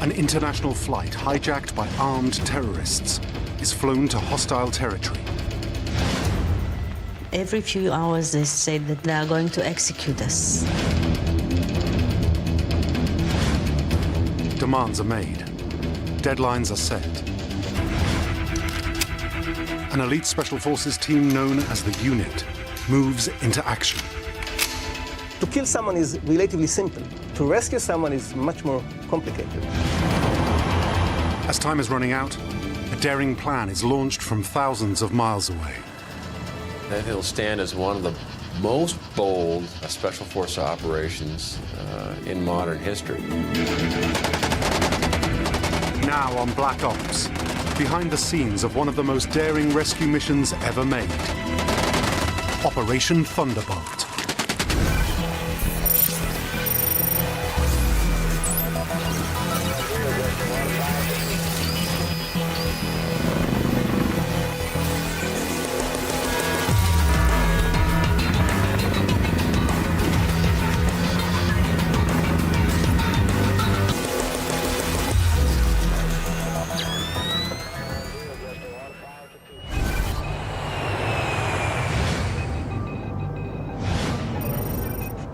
An international flight hijacked by armed terrorists is flown to hostile territory. Every few hours they say that they are going to execute us. Demands are made. Deadlines are set. An elite special forces team known as the Unit moves into action. To kill someone is relatively simple. To rescue someone is much more complicated. As time is running out, a daring plan is launched from thousands of miles away. That he'll stand as one of the most bold special force operations in modern history. Now on Black Ops, behind the scenes of one of the most daring rescue missions ever made. Operation Thunderbolt.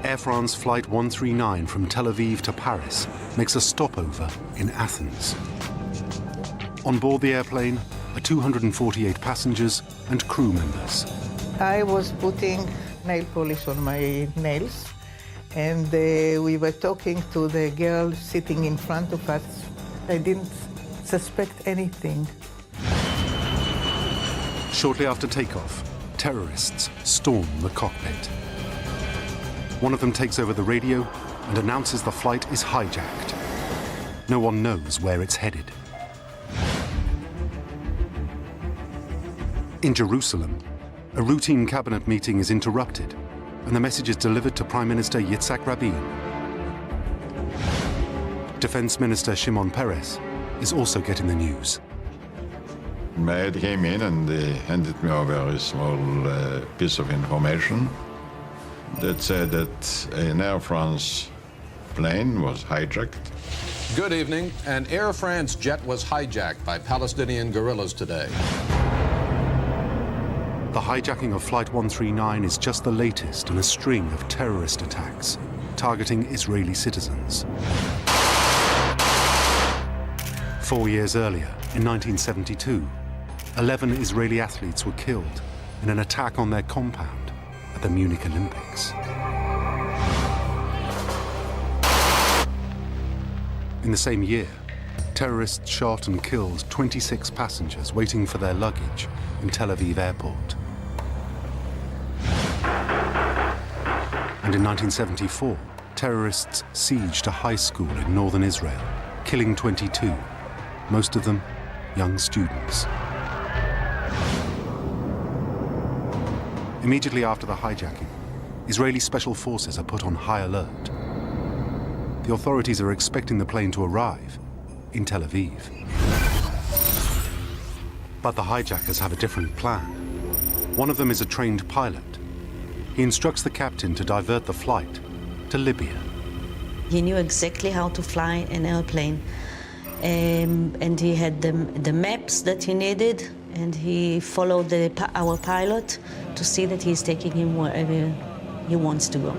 Air France Flight 139 from Tel Aviv to Paris makes a stopover in Athens. On board the airplane are 248 passengers and crew members. I was putting nail polish on my nails, and we were talking to the girl sitting in front of us. I didn't suspect anything. Shortly after takeoff, terrorists storm the cockpit. One of them takes over the radio and announces the flight is hijacked. No one knows where it's headed. In Jerusalem, a routine cabinet meeting is interrupted, and the message is delivered to Prime Minister Yitzhak Rabin. Defense Minister Shimon Peres is also getting the news. My aide came in and handed me over a small piece of information that said that an Air France plane was hijacked. Good evening. An Air France jet was hijacked by Palestinian guerrillas today. The hijacking of Flight 139 is just the latest in a string of terrorist attacks targeting Israeli citizens. 4 years earlier, in 1972, 11 Israeli athletes were killed in an attack on their compound at the Munich Olympics. In the same year, terrorists shot and killed 26 passengers waiting for their luggage in Tel Aviv airport. And in 1974, terrorists sieged a high school in northern Israel, killing 22, most of them young students. Immediately after the hijacking, Israeli special forces are put on high alert. The authorities are expecting the plane to arrive in Tel Aviv. But the hijackers have a different plan. One of them is a trained pilot. He instructs the captain to divert the flight to Libya. He knew exactly how to fly an airplane, and he had the maps that he needed, and he followed our pilot to see that he's taking him wherever he wants to go.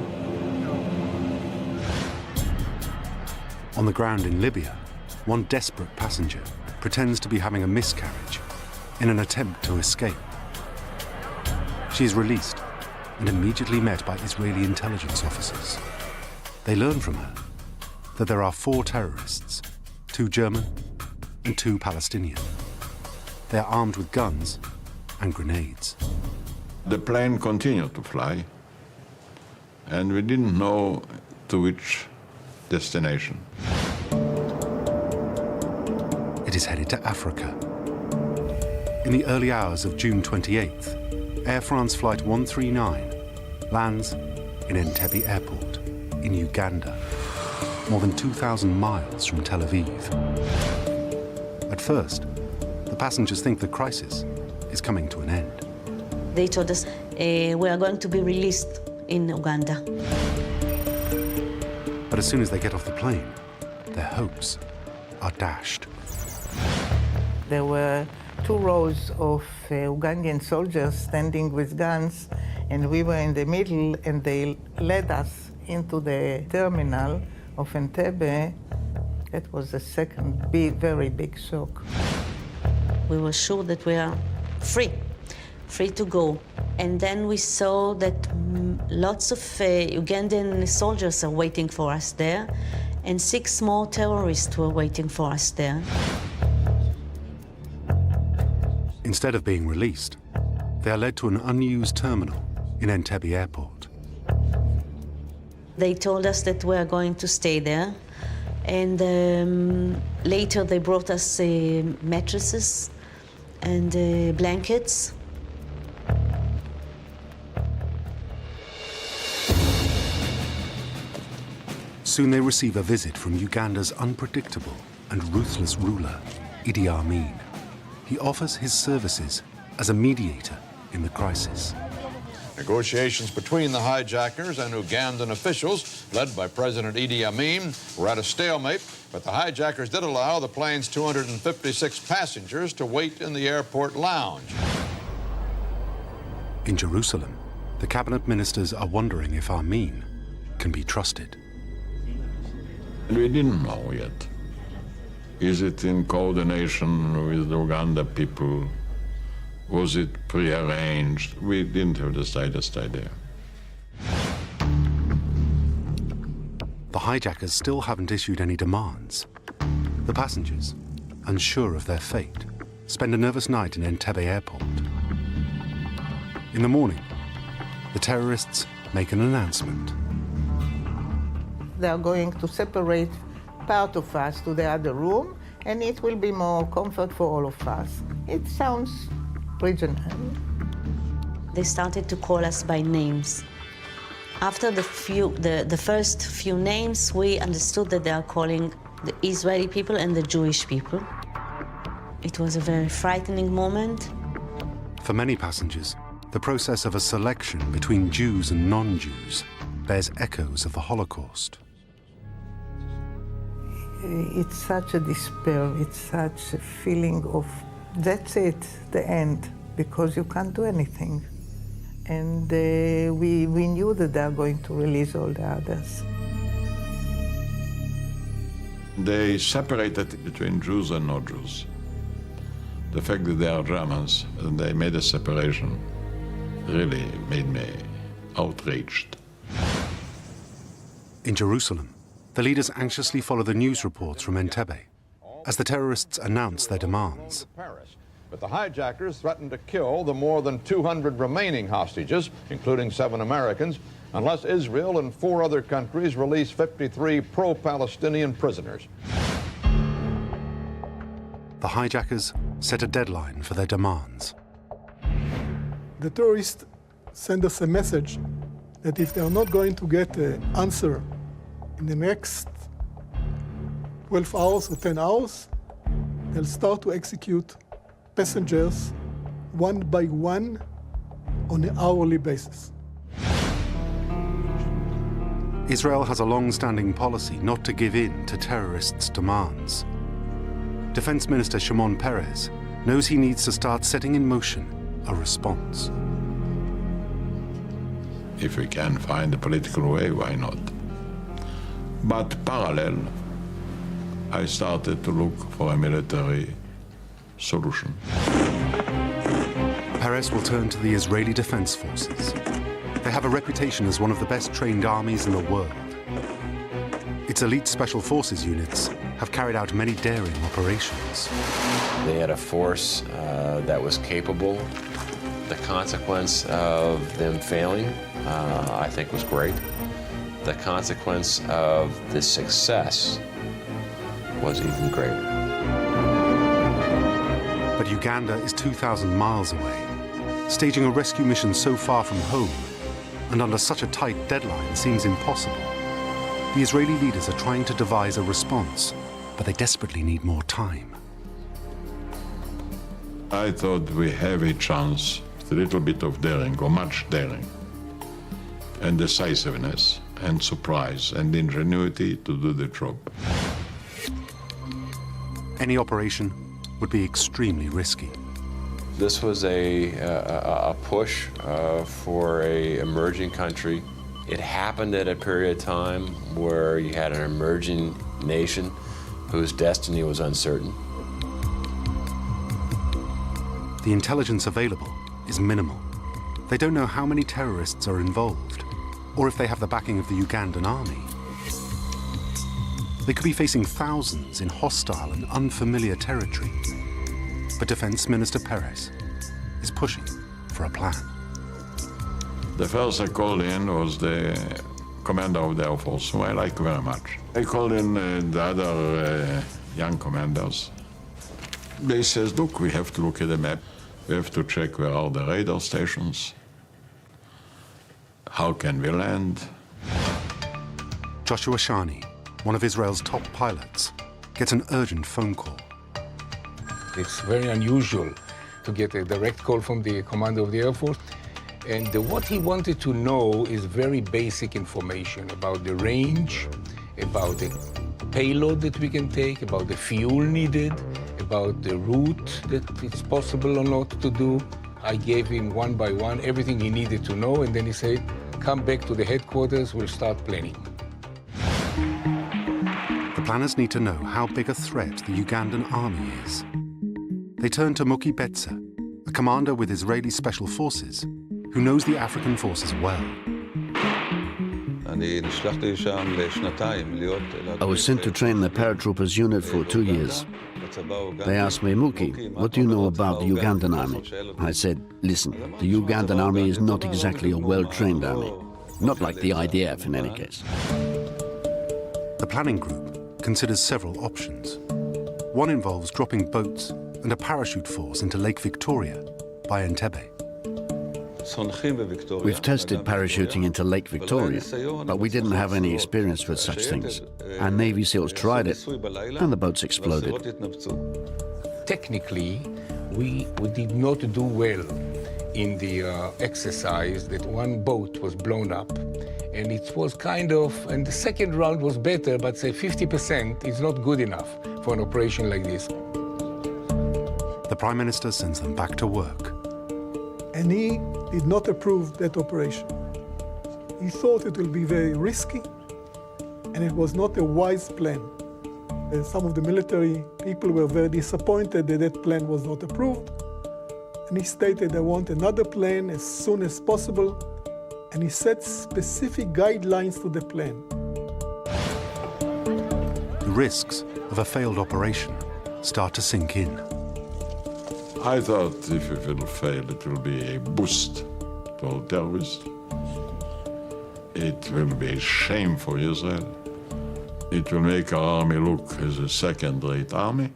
On the ground in Libya, one desperate passenger pretends to be having a miscarriage in an attempt to escape. She is released and immediately met by Israeli intelligence officers. They learn from her that there are 4 terrorists, 2 German and 2 Palestinian. They are armed with guns and grenades. The plane continued to fly, and we didn't know to which destination. It is headed to Africa. In the early hours of June 28th, Air France Flight 139 lands in Entebbe Airport in Uganda, more than 2,000 miles from Tel Aviv. At first, the passengers think the crisis is coming to an end. They told us we are going to be released in Uganda. But as soon as they get off the plane, their hopes are dashed. There were 2 rows of Ugandan soldiers standing with guns, and we were in the middle, and they led us into the terminal of Entebbe. That was the second very big shock. We were sure that we are free to go. And then we saw that lots of Ugandan soldiers are waiting for us there, and 6 more terrorists were waiting for us there. Instead of being released, they are led to an unused terminal in Entebbe Airport. They told us that we are going to stay there, and later they brought us mattresses and blankets. Soon they receive a visit from Uganda's unpredictable and ruthless ruler, Idi Amin. He offers his services as a mediator in the crisis. Negotiations between the hijackers and Ugandan officials, led by President Idi Amin, were at a stalemate, but the hijackers did allow the plane's 256 passengers to wait in the airport lounge. In Jerusalem, the cabinet ministers are wondering if Amin can be trusted. We didn't know yet. Is it in coordination with the Uganda people? Was it prearranged? We didn't have the slightest idea. The hijackers still haven't issued any demands. The passengers, unsure of their fate, spend a nervous night in Entebbe Airport. In the morning, the terrorists make an announcement. They are going to separate part of us to the other room, and it will be more comfort for all of us. It sounds regional. They started to call us by names. After the first few names, we understood that they are calling the Israeli people and the Jewish people. It was a very frightening moment. For many passengers, the process of a selection between Jews and non-Jews bears echoes of the Holocaust. It's such a despair, it's such a feeling of, that's it, the end, because you can't do anything. And we knew that they are going to release all the others. They separated between Jews and non-Jews. The fact that they are Germans and they made a separation really made me outraged. In Jerusalem, the leaders anxiously follow the news reports from Entebbe as the terrorists announce their demands. But the hijackers threatened to kill the more than 200 remaining hostages, including 7 Americans, unless Israel and 4 other countries release 53 pro-Palestinian prisoners. The hijackers set a deadline for their demands. The terrorists send us a message that if they are not going to get an answer in the next 12 hours or 10 hours, they'll start to execute passengers one by one on an hourly basis. Israel has a long-standing policy not to give in to terrorists' demands. Defense Minister Shimon Peres knows he needs to start setting in motion a response. If we can find a political way, why not? But parallel, I started to look for a military solution. Peres will turn to the Israeli Defense Forces. They have a reputation as one of the best trained armies in the world. Its elite special forces units have carried out many daring operations. They had a force that was capable. The consequence of them failing, I think, was great. The consequence of the success was even greater. But Uganda is 2,000 miles away. Staging a rescue mission so far from home and under such a tight deadline seems impossible. The Israeli leaders are trying to devise a response, but they desperately need more time. I thought we have a chance with a little bit of daring, or much daring, and decisiveness, and surprise, and ingenuity to do the job. Any operation would be extremely risky. This was a push for an emerging country. It happened at a period of time where you had an emerging nation whose destiny was uncertain. The intelligence available is minimal. They don't know how many terrorists are involved, or if they have the backing of the Ugandan army. They could be facing thousands in hostile and unfamiliar territory. But Defense Minister Perez is pushing for a plan. The first I called in was the commander of the Air Force, who I like very much. I called in the other young commanders. They says, look, we have to look at the map. We have to check where are the radar stations. How can we land? Joshua Shani, one of Israel's top pilots, gets an urgent phone call. It's very unusual to get a direct call from the commander of the Air Force. And what he wanted to know is very basic information about the range, about the payload that we can take, about the fuel needed, about the route that it's possible or not to do. I gave him one by one everything he needed to know, and then he said, come back to the headquarters, we'll start planning. The planners need to know how big a threat the Ugandan army is. They turn to Muki Betze, a commander with Israeli Special Forces, who knows the African forces well. I was sent to train the paratroopers unit for 2 years. They asked me, Muki, what do you know about the Ugandan army? I said, listen, the Ugandan army is not exactly a well-trained army. Not like the IDF in any case. The planning group considers several options. One involves dropping boats and a parachute force into Lake Victoria by Entebbe. We've tested parachuting into Lake Victoria, but we didn't have any experience with such things. Our Navy SEALs tried it, and the boats exploded. Technically, we did not do well in the exercise. That one boat was blown up, and it was kind of, and the second round was better, but say 50% is not good enough for an operation like this. The Prime Minister sends them back to work. And he did not approve that operation. He thought it will be very risky, and it was not a wise plan. Some of the military people were very disappointed that that plan was not approved. And he stated, I want another plan as soon as possible. And he set specific guidelines to the plan. The risks of a failed operation start to sink in. I thought if it will fail, it will be a boost to all terrorists. It will be a shame for Israel. It will make our army look as a second-rate army.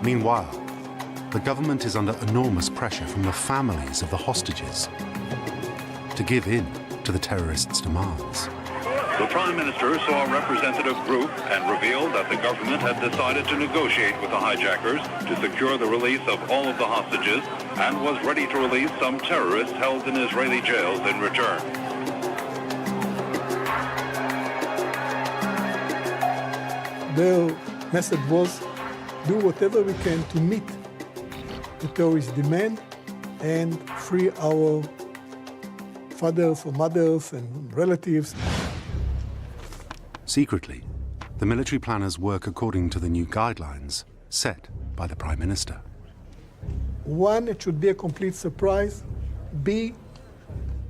Meanwhile, the government is under enormous pressure from the families of the hostages to give in to the terrorists' demands. The Prime Minister saw a representative group and revealed that the government had decided to negotiate with the hijackers to secure the release of all of the hostages and was ready to release some terrorists held in Israeli jails in return. Their message was, do whatever we can to meet the terrorist demand and free our fathers or mothers and relatives. Secretly, the military planners work according to the new guidelines set by the Prime Minister. One, it should be a complete surprise. B,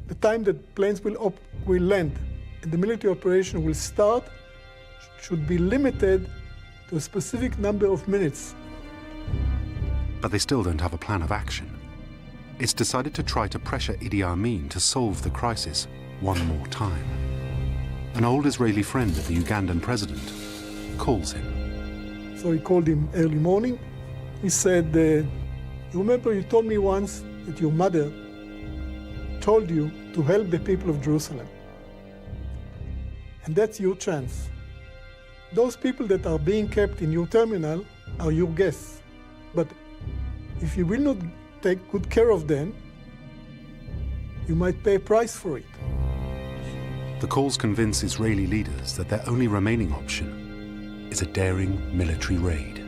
the time that planes will land and the military operation will start should be limited to a specific number of minutes. But they still don't have a plan of action. It's decided to try to pressure Idi Amin to solve the crisis one more time. An old Israeli friend of the Ugandan president calls him. So he called him early morning. He said, you remember you told me once that your mother told you to help the people of Jerusalem. And that's your chance. Those people that are being kept in your terminal are your guests. But if you will not take good care of them, you might pay a price for it. The calls convince Israeli leaders that their only remaining option is a daring military raid.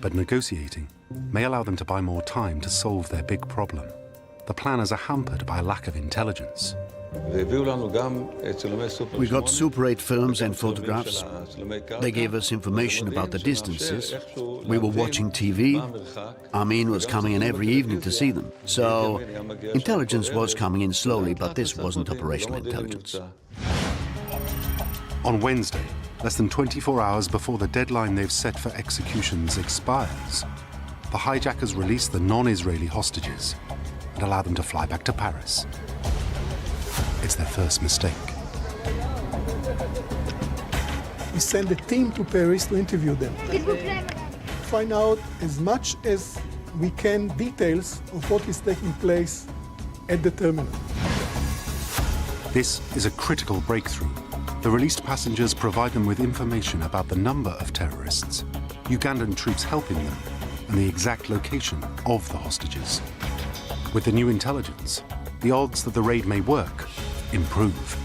But negotiating may allow them to buy more time to solve their big problem. The planners are hampered by a lack of intelligence. We got Super 8 films and photographs. They gave us information about the distances. We were watching TV. Amin was coming in every evening to see them. So intelligence was coming in slowly, but this wasn't operational intelligence. On Wednesday, less than 24 hours before the deadline they've set for executions expires, the hijackers release the non-Israeli hostages and allow them to fly back to Paris. It's their first mistake. We send a team to Paris to interview them. Find out as much as we can details of what is taking place at the terminal. This is a critical breakthrough. The released passengers provide them with information about the number of terrorists, Ugandan troops helping them, and the exact location of the hostages. With the new intelligence, the odds that the raid may work improve.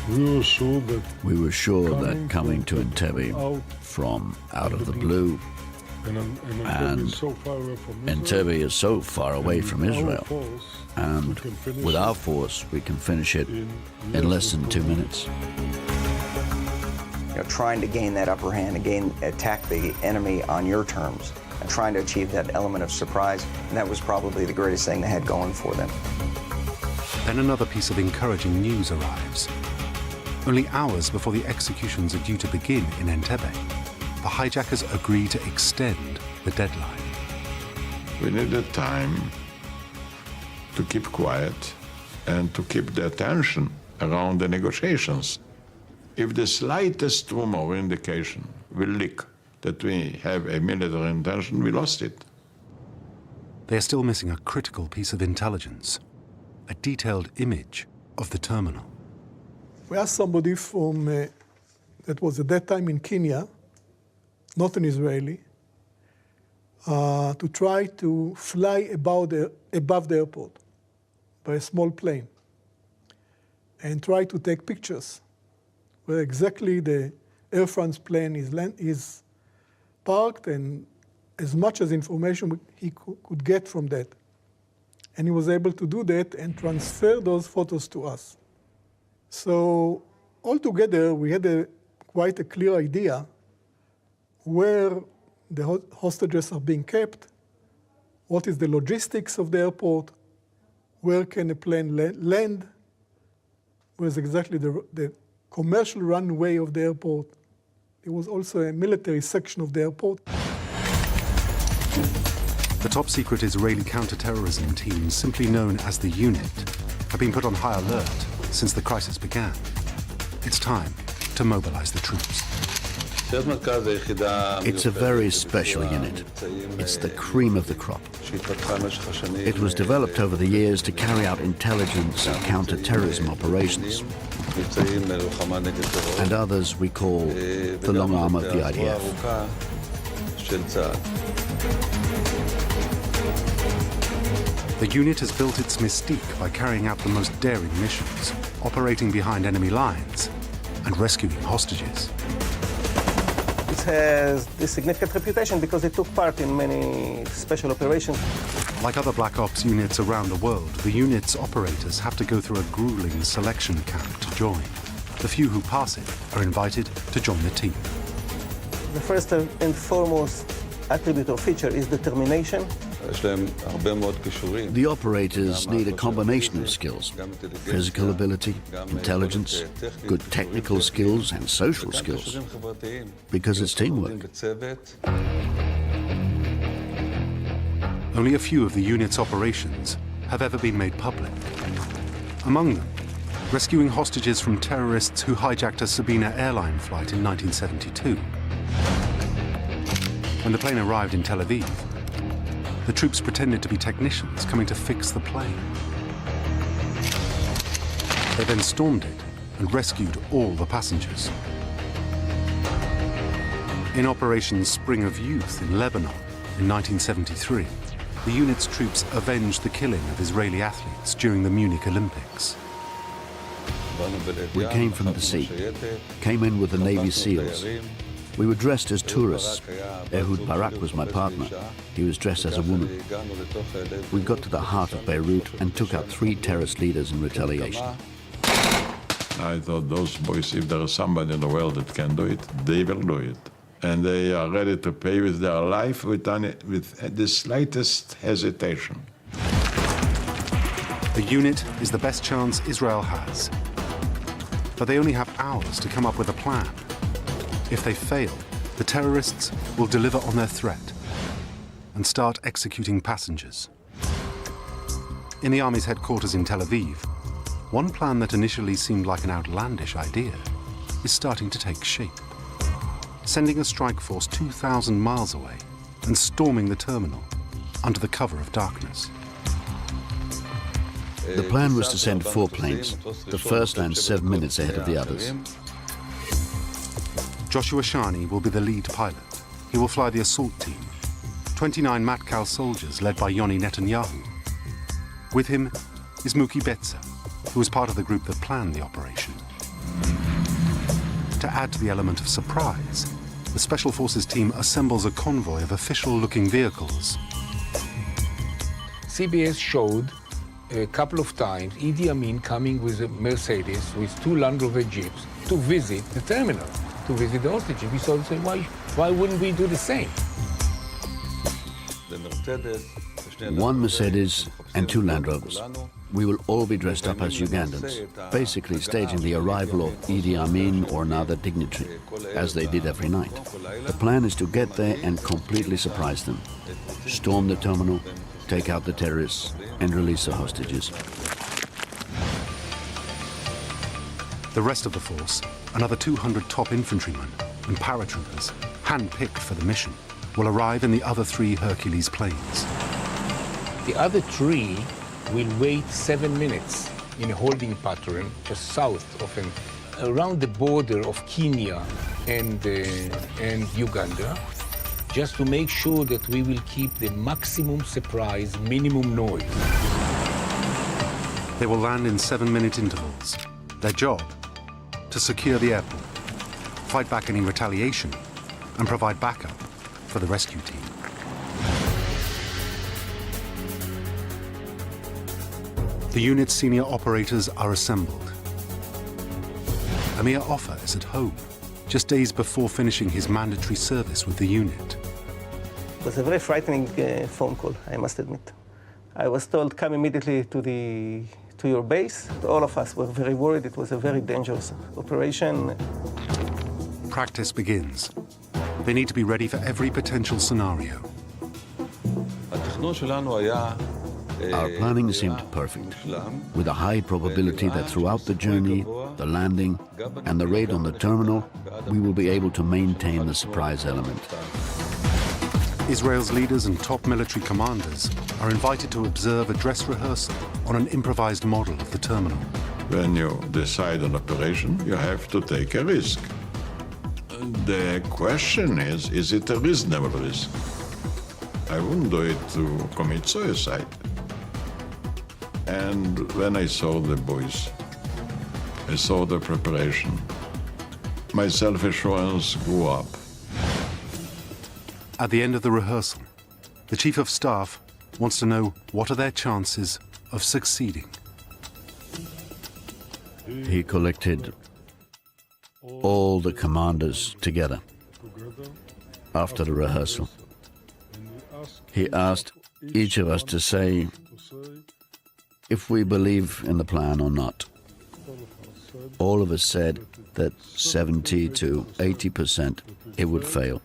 We were sure that coming to Entebbe from out of the blue, and Entebbe is so far away from Israel, and with our force we can finish it in less than 2 minutes. You know, trying to gain that upper hand, attack the enemy on your terms, and trying to achieve that element of surprise, and that was probably the greatest thing they had going for them. Then another piece of encouraging news arrives. Only hours before the executions are due to begin in Entebbe, the hijackers agree to extend the deadline. We needed time to keep quiet and to keep the attention around the negotiations. If the slightest rumor or indication will leak that we have a military intention, we lost it. They are still missing a critical piece of intelligence, a detailed image of the terminal. We asked somebody from that was at that time in Kenya, not an Israeli, to try to fly above the airport by a small plane and try to take pictures where exactly the Air France plane is parked and as much as information he could get from that. And he was able to do that and transfer those photos to us. So altogether, we had quite a clear idea where the hostages are being kept, what is the logistics of the airport, where can a plane land, where's exactly the commercial runway of the airport. There was also a military section of the airport. The top-secret Israeli counter-terrorism team, simply known as the Unit, have been put on high alert since the crisis began. It's time to mobilize the troops. It's a very special unit. It's the cream of the crop. It was developed over the years to carry out intelligence and counter-terrorism operations. And others we call the long arm of the IDF. The unit has built its mystique by carrying out the most daring missions, operating behind enemy lines and rescuing hostages. It has this significant reputation because it took part in many special operations. Like other Black Ops units around the world, the unit's operators have to go through a grueling selection camp to join. The few who pass it are invited to join the team. The first and foremost attribute or feature is determination. The operators need a combination of skills: physical ability, intelligence, good technical skills, and social skills, because it's teamwork. Only a few of the unit's operations have ever been made public. Among them, rescuing hostages from terrorists who hijacked a Sabina airline flight in 1972. When the plane arrived in Tel Aviv, the troops pretended to be technicians coming to fix the plane. They then stormed it and rescued all the passengers. In Operation Spring of Youth in Lebanon in 1973, the unit's troops avenged the killing of Israeli athletes during the Munich Olympics. We came from the sea, came in with the Navy SEALs. We were dressed as tourists. Ehud Barak was my partner. He was dressed as a woman. We got to the heart of Beirut and took out 3 terrorist leaders in retaliation. I thought those boys, if there is somebody in the world that can do it, they will do it. And they are ready to pay with their life with the slightest hesitation. The unit is the best chance Israel has. But they only have hours to come up with a plan. If they fail, the terrorists will deliver on their threat and start executing passengers. In the army's headquarters in Tel Aviv, one plan that initially seemed like an outlandish idea is starting to take shape. Sending a strike force 2,000 miles away and storming the terminal under the cover of darkness. The plan was to send 4 planes. The first land 7 minutes ahead of the others. Joshua Shani will be the lead pilot. He will fly the assault team, 29 Matkal soldiers led by Yoni Netanyahu. With him is Muki Betzer, who was part of the group that planned the operation. To add to the element of surprise, the Special Forces team assembles a convoy of official-looking vehicles. CBS showed a couple of times Idi Amin coming with a Mercedes with 2 Land Rover Jeeps to visit the terminal, to visit the hostages. We thought, why wouldn't we do the same? 1 Mercedes and 2 Land Rovers. We will all be dressed up as Ugandans, basically staging the arrival of Idi Amin or another dignitary, as they did every night. The plan is to get there and completely surprise them, storm the terminal, take out the terrorists, and release the hostages. The rest of the force, another 200 top infantrymen and paratroopers, hand-picked for the mission, will arrive in the other 3 Hercules planes. The other 3 will wait 7 minutes in a holding pattern just south of him, around the border of Kenya and Uganda, just to make sure that we will keep the maximum surprise, minimum noise. They will land in 7-minute intervals. Their job, to secure the airport, fight back any retaliation, and provide backup for the rescue team. The unit's senior operators are assembled. Amir Offer is at home, just days before finishing his mandatory service with the unit. It was a very frightening phone call, I must admit. I was told, come immediately to your base. All of us were very worried. It was a very dangerous operation. Practice begins. They need to be ready for every potential scenario. Our planning seemed perfect, with a high probability that throughout the journey, the landing, and the raid on the terminal, we will be able to maintain the surprise element. Israel's leaders and top military commanders are invited to observe a dress rehearsal on an improvised model of the terminal. When you decide on operation, you have to take a risk. The question is it a reasonable risk? I wouldn't do it to commit suicide. And when I saw the boys, I saw the preparation, my self-assurance grew up. At the end of the rehearsal, the Chief of Staff wants to know what are their chances of succeeding. He collected all the commanders together after the rehearsal. He asked each of us to say if we believe in the plan or not. All of us said that 70 to 80% it would fail.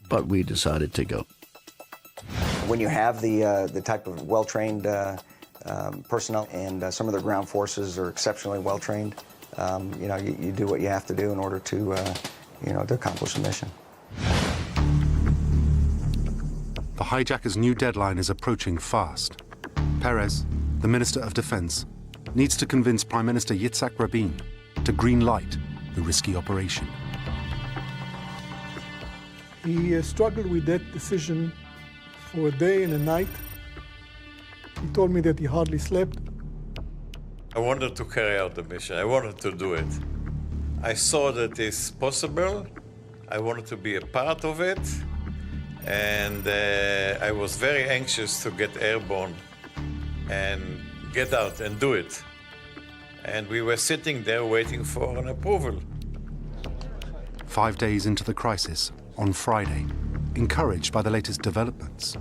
But we decided to go. When you have the type of well-trained personnel, and some of the ground forces are exceptionally well-trained, you do what you have to do in order to accomplish the mission. The hijackers' new deadline is approaching fast. Perez, the Minister of Defense, needs to convince Prime Minister Yitzhak Rabin to green light the risky operation. He struggled with that decision for a day and a night. He told me that he hardly slept. I wanted to carry out the mission. I wanted to do it. I saw that it's possible. I wanted to be a part of it. And I was very anxious to get airborne and get out and do it. And we were sitting there waiting for an approval. 5 days into the crisis, on Friday, encouraged by the latest developments,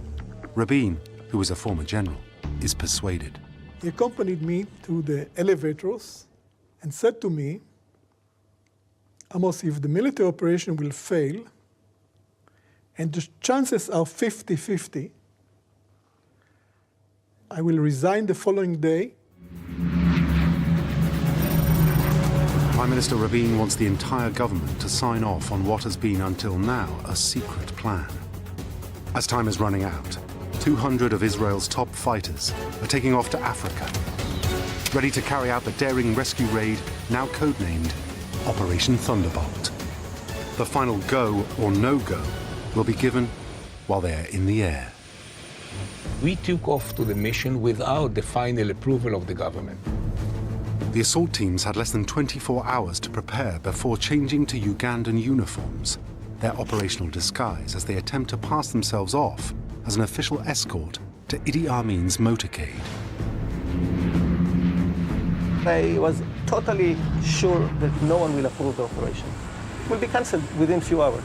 Rabin, who was a former general, is persuaded. He accompanied me to the elevators and said to me, Amos, if the military operation will fail, and the chances are 50-50, I will resign the following day. Prime Minister Rabin wants the entire government to sign off on what has been until now a secret plan. As time is running out, 200 of Israel's top fighters are taking off to Africa, ready to carry out the daring rescue raid, now codenamed Operation Thunderbolt. The final go or no-go will be given while they are in the air. We took off to the mission without the final approval of the government. The assault teams had less than 24 hours to prepare before changing to Ugandan uniforms, their operational disguise as they attempt to pass themselves off as an official escort to Idi Amin's motorcade. I was totally sure that no one will approve the operation. It will be cancelled within a few hours.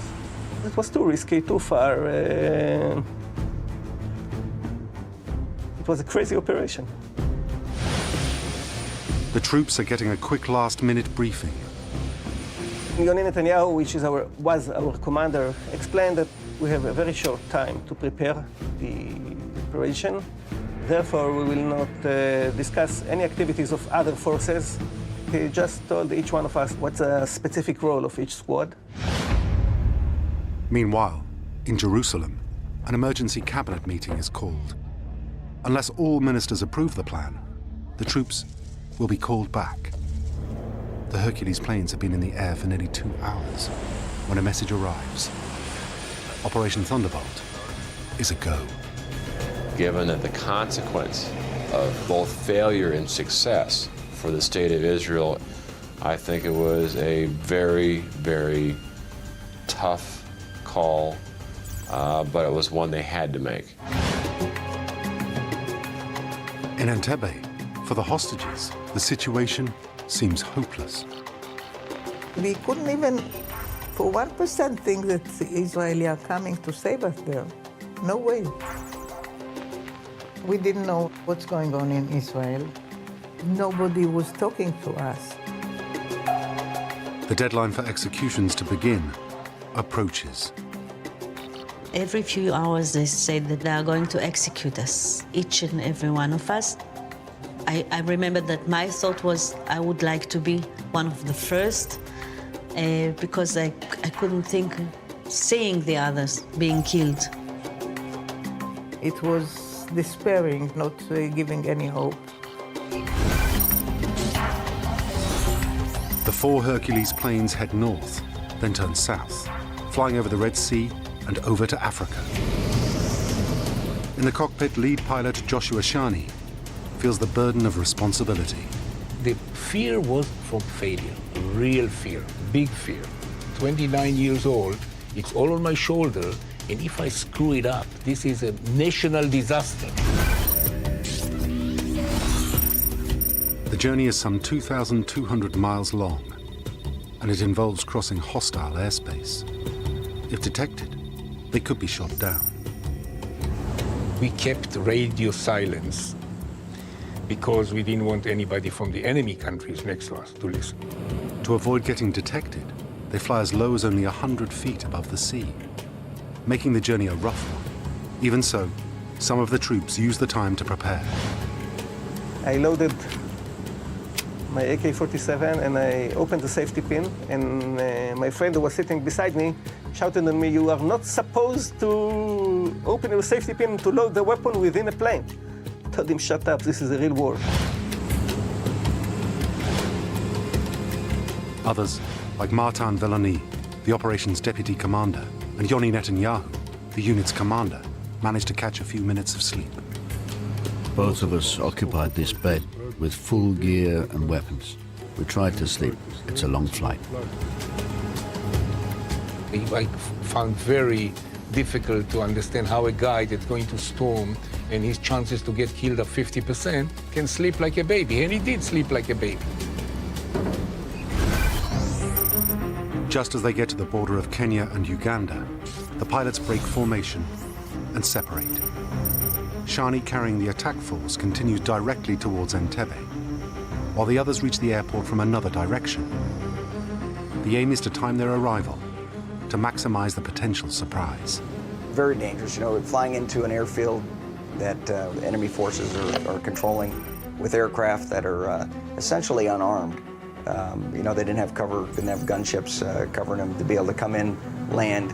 It was too risky, too far. It was a crazy operation. The troops are getting a quick last-minute briefing. Yoni Netanyahu, which was our commander, explained that we have a very short time to prepare the operation. Therefore, we will not discuss any activities of other forces. He just told each one of us what's a specific role of each squad. Meanwhile, in Jerusalem, an emergency cabinet meeting is called. Unless all ministers approve the plan, the troops will be called back. The Hercules planes have been in the air for nearly 2 hours when a message arrives. Operation Thunderbolt is a go. Given that the consequence of both failure and success for the state of Israel, I think it was a very, very tough call, but it was one they had to make. In Entebbe, for the hostages, the situation seems hopeless. We couldn't even, for 1%, think that the Israelis are coming to save us there. No way. We didn't know what's going on in Israel. Nobody was talking to us. The deadline for executions to begin approaches. Every few hours they said that they are going to execute us, each and every one of us. I remember that my thought was I would like to be one of the first because I couldn't think seeing the others being killed. It was despairing, not giving any hope. The 4 Hercules planes head north, then turn south, flying over the Red Sea and over to Africa. In the cockpit, lead pilot Joshua Shani feels the burden of responsibility. The fear was from failure, real fear, big fear. 29 years old, it's all on my shoulder, and if I screw it up, this is a national disaster. The journey is some 2,200 miles long, and it involves crossing hostile airspace. If detected, they could be shot down. We kept radio silence because we didn't want anybody from the enemy countries next to us to listen. To avoid getting detected, they fly as low as only 100 feet above the sea, making the journey a rough one. Even so, some of the troops use the time to prepare. I loaded my AK-47 and I opened the safety pin, and my friend who was sitting beside me shouted at me, "You are not supposed to open your safety pin to load the weapon within a plane." I told him, "Shut up, this is a real war." Others, like Martin Velani, the operation's deputy commander, and Yoni Netanyahu, the unit's commander, managed to catch a few minutes of sleep. Both of us occupied this bed with full gear and weapons. We tried to sleep. It's a long flight. I found very difficult to understand how a guy that's going to storm and his chances to get killed are 50% can sleep like a baby. And he did sleep like a baby. Just as they get to the border of Kenya and Uganda, the pilots break formation and separate. Shani, carrying the attack force, continues directly towards Entebbe, while the others reach the airport from another direction. The aim is to time their arrival to maximize the potential surprise. Very dangerous, flying into an airfield that enemy forces are controlling with aircraft that are essentially unarmed. They didn't have cover, didn't have gunships covering them to be able to come in, land.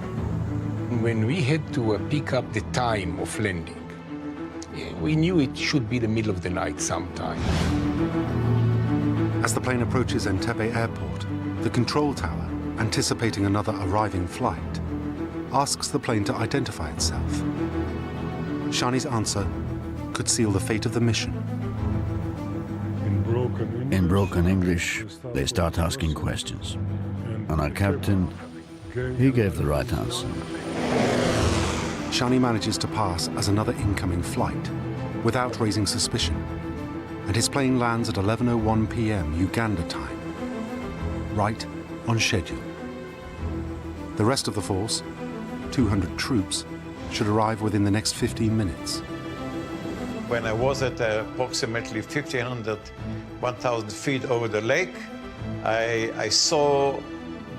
When we had to pick up the time of landing, we knew it should be the middle of the night sometime. As the plane approaches Entebbe Airport, the control tower, anticipating another arriving flight, asks the plane to identify itself. Shani's answer could seal the fate of the mission. In broken English, they start asking questions. And our captain, he gave the right answer. Shani manages to pass as another incoming flight without raising suspicion, and his plane lands at 11:01 p.m. Uganda time, right on schedule. The rest of the force, 200 troops, should arrive within the next 15 minutes. When I was at approximately 1,000 feet over the lake, I saw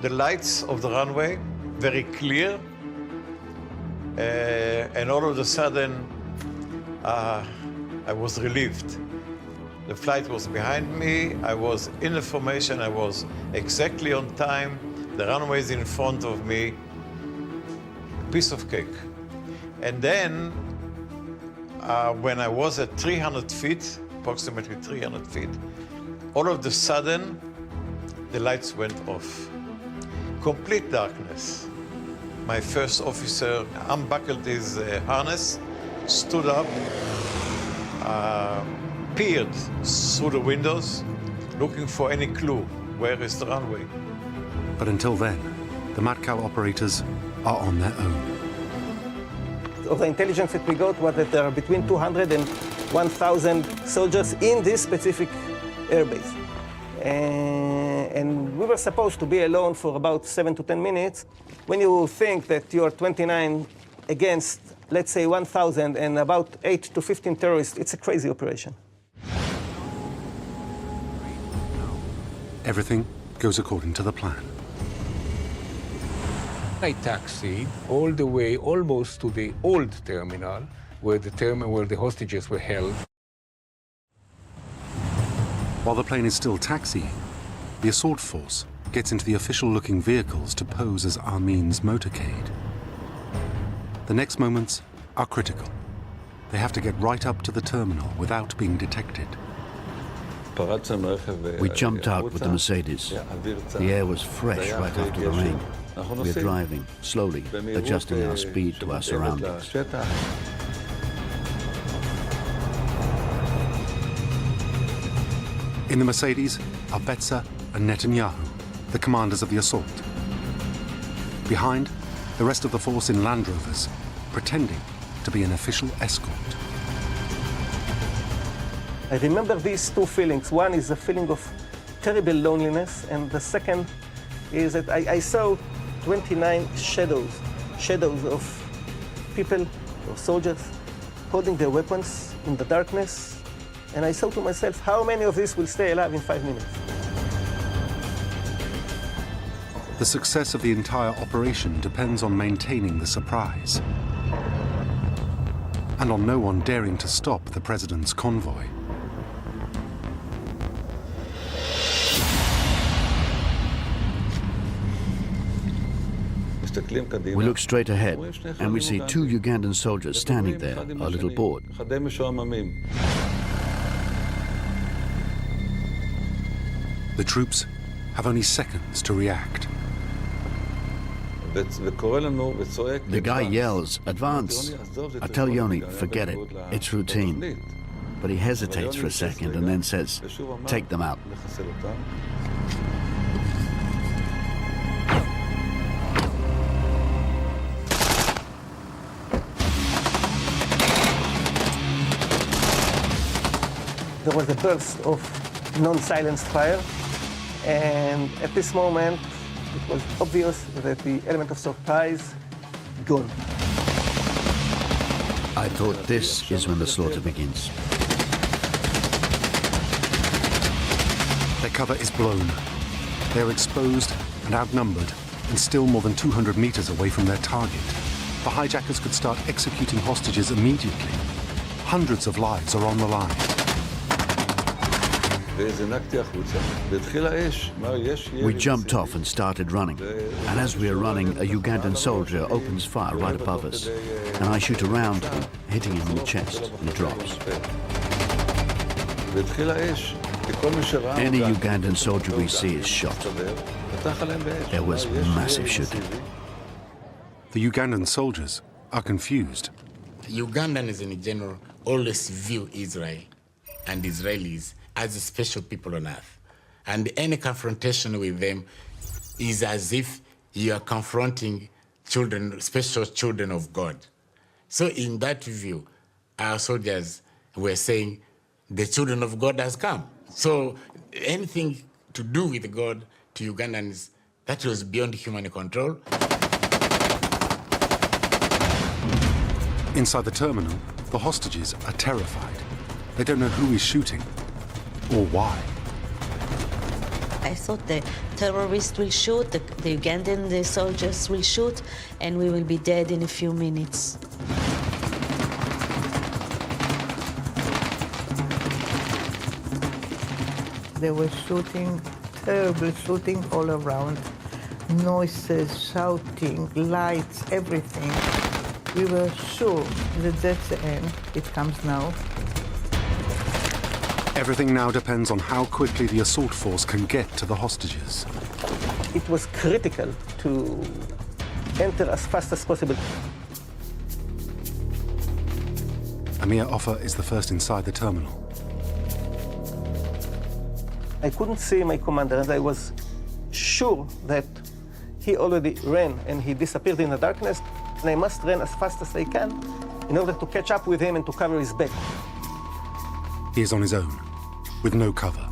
the lights of the runway very clear. And all of a sudden, I was relieved. The flight was behind me. I was in the formation. I was exactly on time. The runway is in front of me. Piece of cake. And then, when I was at 300 feet, approximately 300 feet, all of a sudden, the lights went off. Complete darkness. My first officer unbuckled his harness, stood up, peered through the windows, looking for any clue. Where is the runway? But until then, the Matkal operators are on their own. The intelligence that we got was that there are between 200 and 1,000 soldiers in this specific airbase. And we were supposed to be alone for about 7 to 10 minutes. When you think that you are 29 against, let's say, 1,000 and about 8 to 15 terrorists, it's a crazy operation. Everything goes according to the plan. I taxied all the way almost to the old terminal, where the hostages were held. While the plane is still taxiing, the assault force gets into the official-looking vehicles to pose as Armin's motorcade. The next moments are critical. They have to get right up to the terminal without being detected. We jumped out with the Mercedes. The air was fresh right after the rain. We're driving slowly, adjusting our speed to our surroundings. In the Mercedes are Betzer and Netanyahu, the commanders of the assault. Behind, the rest of the force in Land Rovers, pretending to be an official escort. I remember these two feelings. One is a feeling of terrible loneliness, and the second is that I saw 29 shadows of people or soldiers holding their weapons in the darkness. And I thought to myself, how many of these will stay alive in 5 minutes? The success of the entire operation depends on maintaining the surprise, and on no one daring to stop the president's convoy. We look straight ahead, and we see 2 Ugandan soldiers standing there, a little bored. The troops have only seconds to react. The guy yells, "Advance!" I tell Yoni, forget it, it's routine. but he hesitates for a second and then says, "Take them out." There was a burst of non-silenced fire, and at this moment, it was obvious that the element of surprise gone. I thought this is when the slaughter begins. Their cover is blown. They are exposed and outnumbered and still more than 200 meters away from their target. The hijackers could start executing hostages immediately. Hundreds of lives are on the line. We jumped off and started running. And as we are running, a Ugandan soldier opens fire right above us. And I shoot around him, hitting him in the chest, and he drops. Any Ugandan soldier we see is shot. There was massive shooting. The Ugandan soldiers are confused. Ugandans in general always view Israel and Israelis as special people on earth. And any confrontation with them is as if you are confronting children, special children of God. So in that view, our soldiers were saying, the children of God has come. So anything to do with God to Ugandans, that was beyond human control. Inside the terminal, the hostages are terrified. They don't know who is shooting or why. I thought the terrorists will shoot, the Ugandan soldiers will shoot, and we will be dead in a few minutes. They were shooting, terrible shooting all around. Noises, shouting, lights, everything. We were sure that that's the end. It comes now. Everything now depends on how quickly the assault force can get to the hostages. It was critical to enter as fast as possible. Amir Offer is the first inside the terminal. I couldn't see my commander, and I was sure that he already ran and he disappeared in the darkness, and I must run as fast as I can in order to catch up with him and to cover his back. He is on his own, with no cover.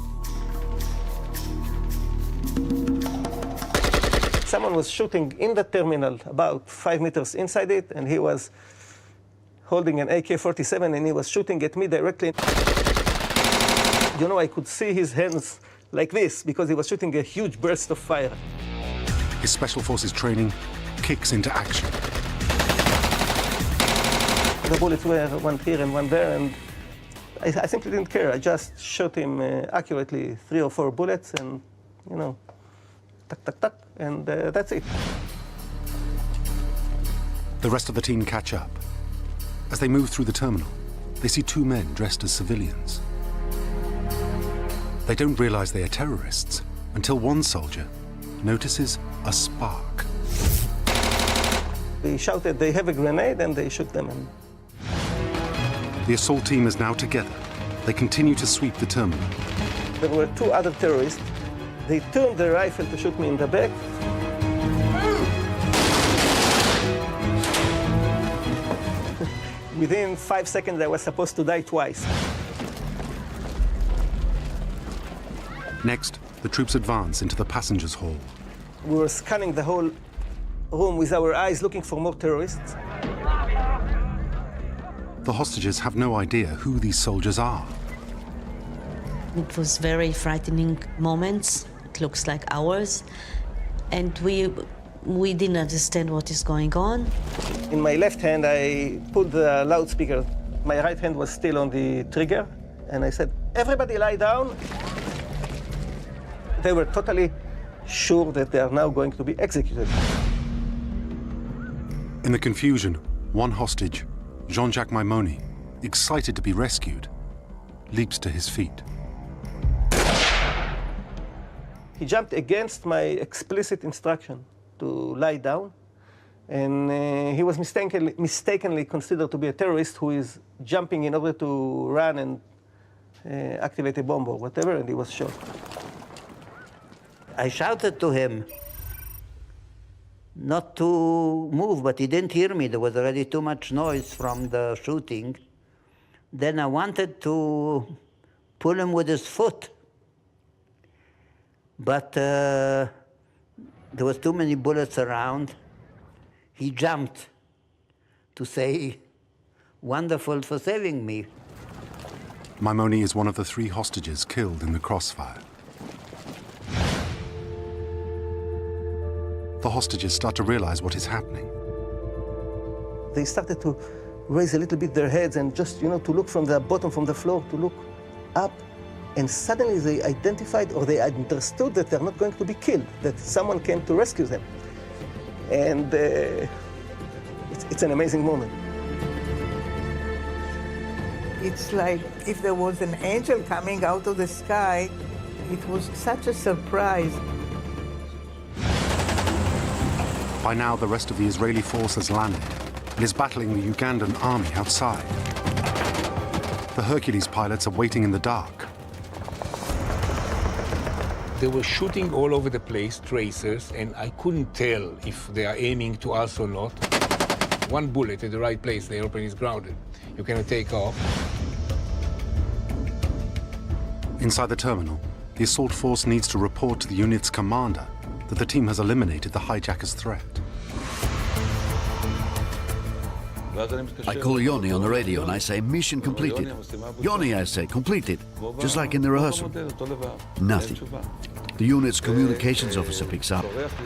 Someone was shooting in the terminal about 5 meters inside it, and he was holding an AK-47, and he was shooting at me directly. You know, I could see his hands like this because he was shooting a huge burst of fire. His Special Forces training kicks into action. The bullets were one here and one there, and I simply didn't care. I just shot him accurately 3 or 4 bullets, and, you know, tuck, tuck, tuck, and that's it. The rest of the team catch up. As they move through the terminal, they see 2 men dressed as civilians. They don't realize they are terrorists until one soldier notices a spark. They shouted, "They have a grenade," and they shoot them. The assault team is now together. They continue to sweep the terminal. There were 2 other terrorists. They turned their rifle to shoot me in the back. Within 5 seconds, I was supposed to die twice. Next, the troops advance into the passengers' hall. We were scanning the whole room with our eyes, looking for more terrorists. The hostages have no idea who these soldiers are. It was very frightening moments. It looks like hours. And we didn't understand what is going on. In my left hand, I put the loudspeaker. My right hand was still on the trigger. And I said, "Everybody lie down." They were totally sure that they are now going to be executed. In the confusion, one hostage, Jean-Jacques Maimoni, excited to be rescued, leaps to his feet. He jumped against my explicit instruction to lie down, and he was mistakenly considered to be a terrorist who is jumping in order to run and activate a bomb or whatever, and he was shot. I shouted to him not to move, but he didn't hear me. There was already too much noise from the shooting. Then I wanted to pull him with his foot, but there was too many bullets around. He jumped to say, "Wonderful for saving me." Maimoni is one of the 3 hostages killed in the crossfire. The hostages start to realize what is happening. They started to raise a little bit their heads and just, to look from the bottom, from the floor, to look up. And suddenly they identified, or they understood that they're not going to be killed, that someone came to rescue them. And it's an amazing moment. It's like if there was an angel coming out of the sky. It was such a surprise. By now, the rest of the Israeli force has landed and is battling the Ugandan army outside. The Hercules pilots are waiting in the dark. They were shooting all over the place, tracers, and I couldn't tell if they are aiming to us or not. One bullet in the right place, the airplane is grounded. You cannot take off. Inside the terminal, the assault force needs to report to the unit's commander that the team has eliminated the hijackers' threat. I call Yoni on the radio and I say, "Mission completed." "Yoni," I say, "completed," just like in the rehearsal. Nothing. The unit's communications officer picks up.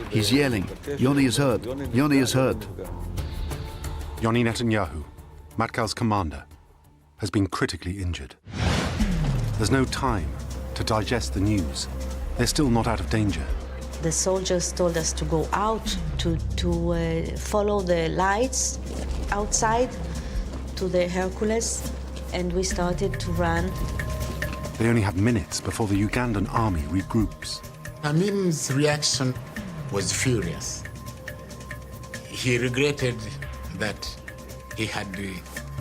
He's yelling, "Yoni is hurt, Yoni is hurt." Yoni Netanyahu, Matkal's commander, has been critically injured. There's no time to digest the news. They're still not out of danger. The soldiers told us to go out, to follow the lights outside to the Hercules, and we started to run. They only have minutes before the Ugandan army regroups. Amin's reaction was furious. He regretted that he had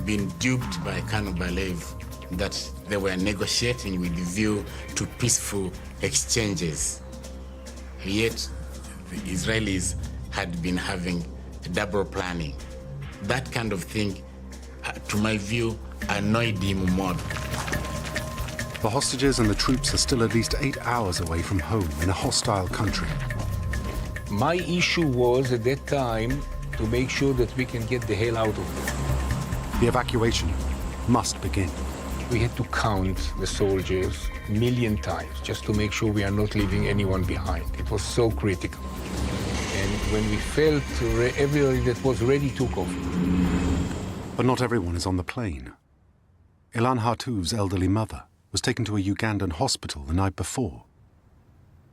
been duped by Colonel Balev, that they were negotiating with a view to peaceful exchanges. Yet the Israelis had been having double planning. That kind of thing, to my view, annoyed him more. The hostages and the troops are still at least 8 hours away from home in a hostile country. My issue was at that time to make sure that we can get the hell out of there. The evacuation must begin. We had to count the soldiers a million times just to make sure we are not leaving anyone behind. It was so critical. And when we felt everybody that was ready took off. But not everyone is on the plane. Ilan Hartouv's elderly mother was taken to a Ugandan hospital the night before.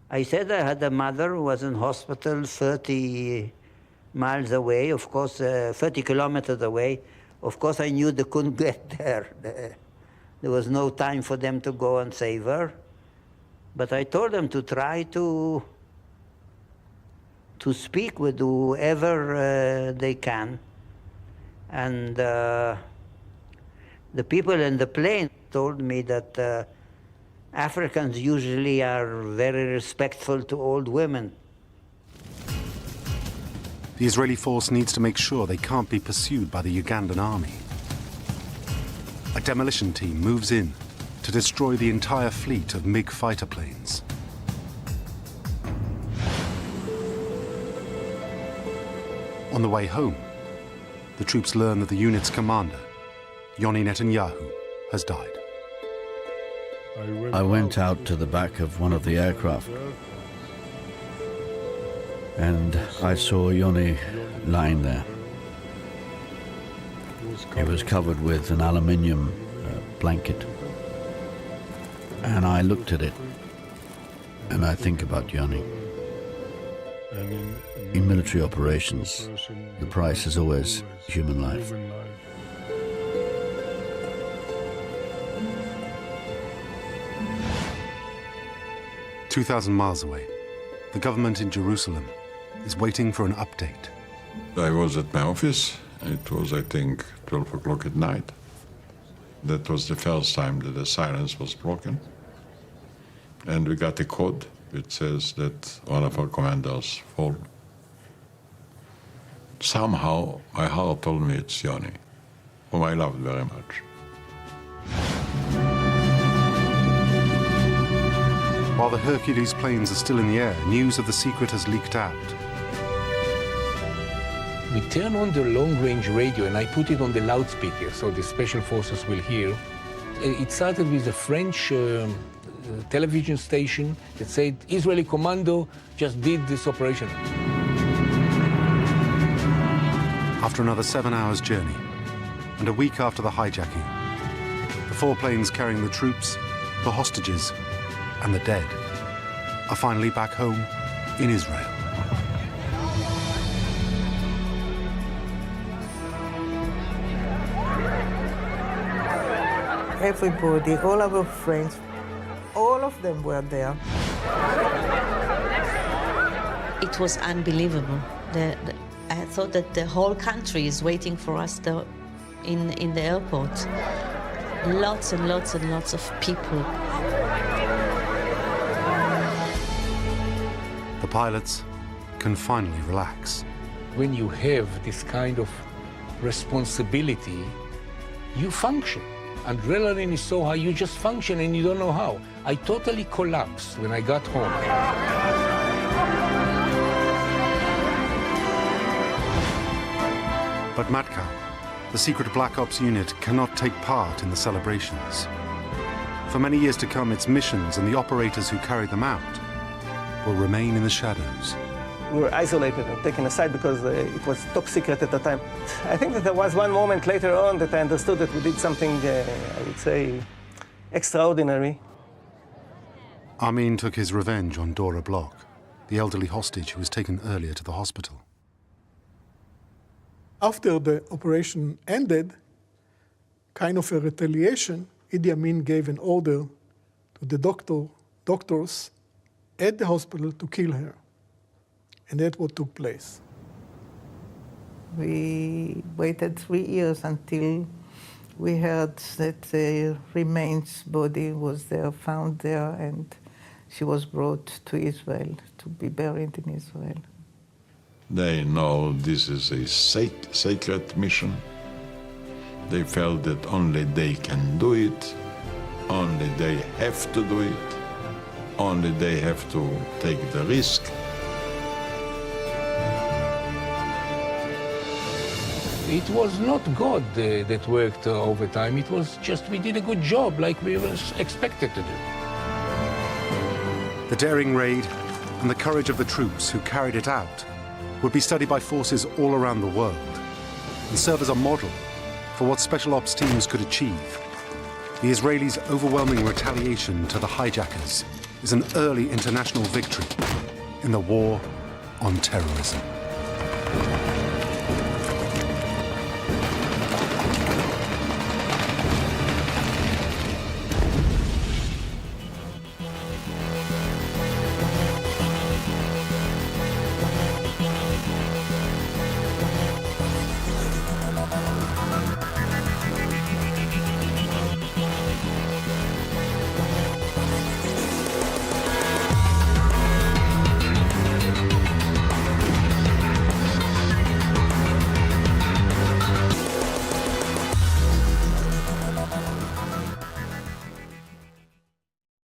I said I had a mother who was in hospital 30 miles away, of course, 30 kilometers away. Of course, I knew they couldn't get there. There was no time for them to go and save her. But I told them to try to speak with whoever they can. And the people in the plane told me that Africans usually are very respectful to old women. The Israeli force needs to make sure they can't be pursued by the Ugandan army. A demolition team moves in to destroy the entire fleet of MiG fighter planes. On the way home, the troops learn that the unit's commander, Yoni Netanyahu, has died. I went out to the back of one of the aircraft and I saw Yoni lying there. He was covered with an aluminium blanket. And I looked at it and I think about Yoni. In military operations, the price is always human life. "2,000 miles away, the government in Jerusalem is waiting for an update. I was at my office. It was, I think, 12 o'clock at night. That was the first time that the silence was broken. And we got a code which says that one of our commanders fall. Somehow, my heart told me it's Yoni, whom I loved very much. While the Hercules planes are still in the air, news of the secret has leaked out. We turn on the long-range radio and I put it on the loudspeaker so the special forces will hear. It started with a French television station that said, Israeli commando just did this operation. After another 7 hours journey, and a week after the hijacking, the 4 planes carrying the troops, the hostages, and the dead are finally back home in Israel. Everybody, all our friends, all of them were there. It was unbelievable. I thought that the whole country is waiting for us in the airport. Lots and lots and lots of people. The pilots can finally relax. When you have this kind of responsibility, you function. Adrenaline is so high, you just function and you don't know how. I totally collapsed when I got home. But Matkal, the secret Black Ops unit, cannot take part in the celebrations. For many years to come, its missions and the operators who carried them out will remain in the shadows. We were isolated and taken aside because it was top secret at the time. I think that there was one moment later on that I understood that we did something, I would say, extraordinary. Amin took his revenge on Dora Bloch, the elderly hostage who was taken earlier to the hospital. After the operation ended, kind of a retaliation, Idi Amin gave an order to the doctors at the hospital to kill her. And that's what took place. We waited 3 years until we heard that the remains body was there, found there, and she was brought to Israel to be buried in Israel. They know this is a sacred mission. They felt that only they can do it, only they have to do it, only they have to take the risk. It was not God that worked overtime. It was just we did a good job like we were expected to do. The daring raid and the courage of the troops who carried it out would be studied by forces all around the world and serve as a model for what special ops teams could achieve. The Israelis' overwhelming retaliation to the hijackers is an early international victory in the war on terrorism.